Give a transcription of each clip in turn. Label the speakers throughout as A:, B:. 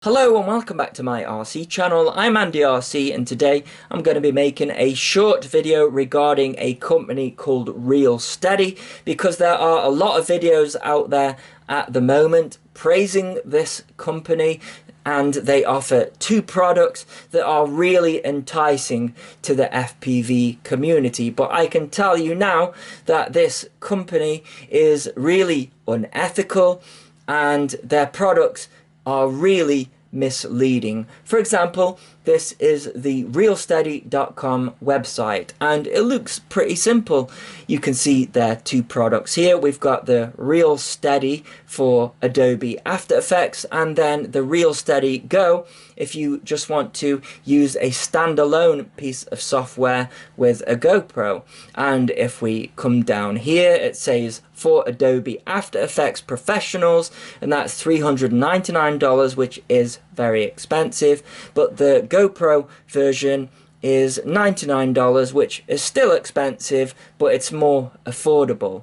A: Hello and welcome back to my RC channel. I'm Andy RC and today I'm going to be making a short video regarding a company called ReelSteady because there are a lot of videos out there at the moment praising this company, and they offer two products that are really enticing to the FPV community. But I can tell you now that this company is really unethical and their products are really misleading. For example, this is the ReelSteady.com website and it looks pretty simple. You can see their two products here. We've got the ReelSteady for Adobe After Effects and then the ReelSteady Go if you just want to use a standalone piece of software with a GoPro. And if we come down here, it says for Adobe After Effects Professionals, and that's $399, which is very expensive, but the GoPro version is $99, which is still expensive, but it's more affordable.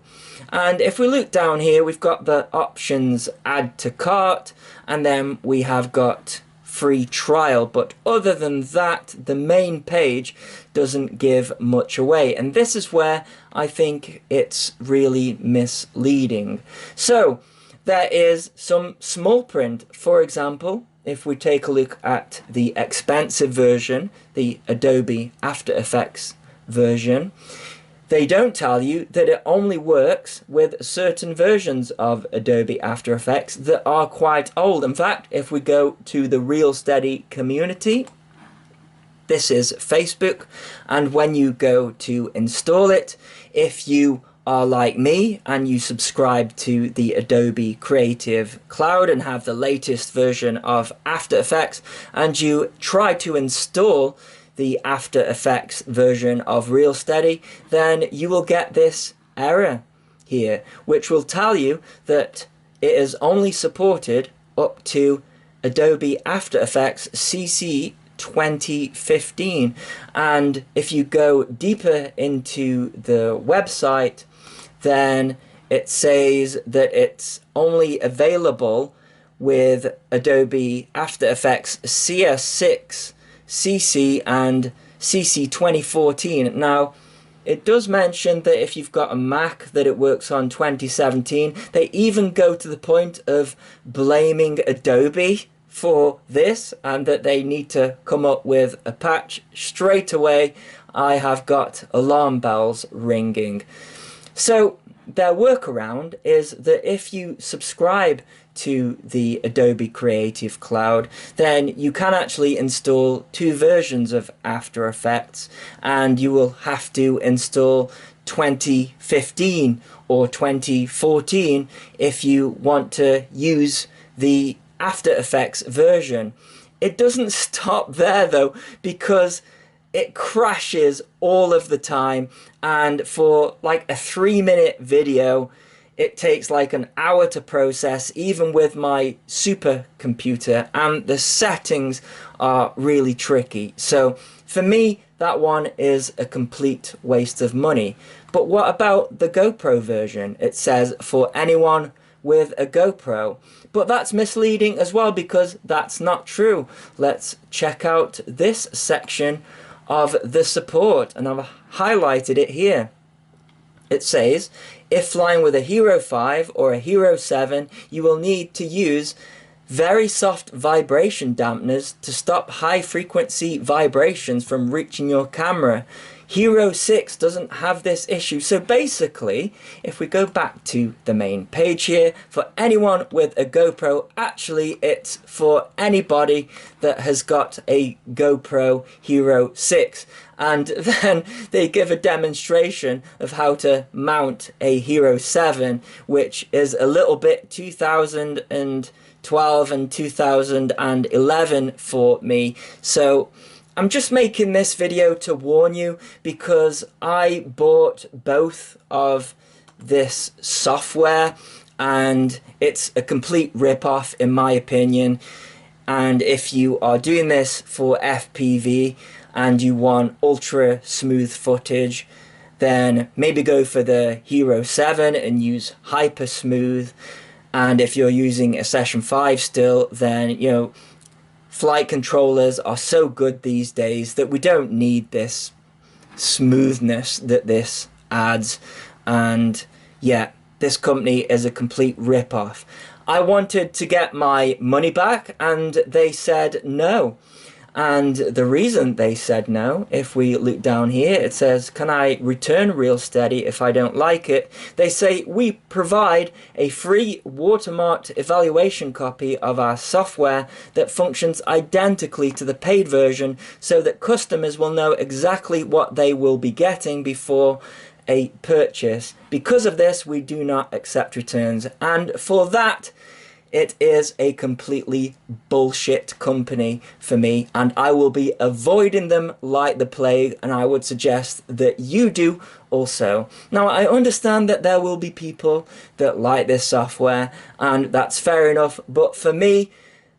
A: And if we look down here, we've got the options add to cart, and then we have got free trial. But other than that, the main page doesn't give much away, and this is where I think it's really misleading. So there is some small print. For example, if we take a look at the expensive version, the Adobe After Effects version, they don't tell you that it only works with certain versions of Adobe After Effects that are quite old. In fact, if we go to the ReelSteady community, this is Facebook, and when you go to install it, if you are like me and you subscribe to the Adobe Creative Cloud and have the latest version of After Effects, and you try to install the After Effects version of ReelSteady, then you will get this error here, which will tell you that it is only supported up to Adobe After Effects CC 2015. And if you go deeper into the website, then it says that it's only available with Adobe After Effects CS6, CC and CC 2014. Now, it does mention that if you've got a Mac that it works on 2017. They even go to the point of blaming Adobe for this and that they need to come up with a patch straight away. I have got alarm bells ringing. So their workaround is that if you subscribe to the Adobe Creative Cloud, then you can actually install two versions of After Effects, and you will have to install 2015 or 2014 if you want to use the After Effects version. It doesn't stop there though, because it crashes all of the time, and for like a 3-minute video it takes like an hour to process, even with my supercomputer, and the settings are really tricky. So for me, that one is a complete waste of money. But what about the GoPro version? It says for anyone with a GoPro, but that's misleading as well, because that's not true. Let's check out this section of the support, and I've highlighted it here. It says, if flying with a Hero 5 or a Hero 7, you will need to use very soft vibration dampeners to stop high frequency vibrations from reaching your camera. Hero 6 doesn't have this issue. So basically, if we go back to the main page here, for anyone with a GoPro, actually it's for anybody that has got a GoPro Hero 6. And then they give a demonstration of how to mount a Hero 7, which is a little bit 2012 and 2011 for me. So I'm just making this video to warn you, because I bought both of this software and it's a complete rip-off in my opinion. And if you are doing this for FPV and you want ultra smooth footage, then maybe go for the Hero 7 and use hyper smooth. And if you're using a Session 5 still, then flight controllers are so good these days that we don't need this smoothness that this adds. And yeah, this company is a complete rip-off. I wanted to get my money back and they said no. And the reason they said no, if we look down here, it says, can I return ReelSteady if I don't like it? They say, we provide a free watermarked evaluation copy of our software that functions identically to the paid version so that customers will know exactly what they will be getting before a purchase. Because of this, we do not accept returns. And for that, it is a completely bullshit company for me, and I will be avoiding them like the plague, and I would suggest that you do also. Now, I understand that there will be people that like this software, and that's fair enough, but for me,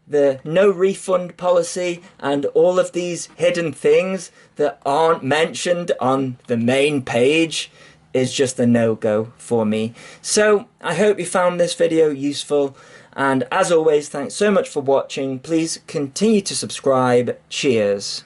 A: the no refund policy and all of these hidden things that aren't mentioned on the main page is just a no-go for me. So, I hope you found this video useful. And as always, thanks so much for watching. Please continue to subscribe. Cheers.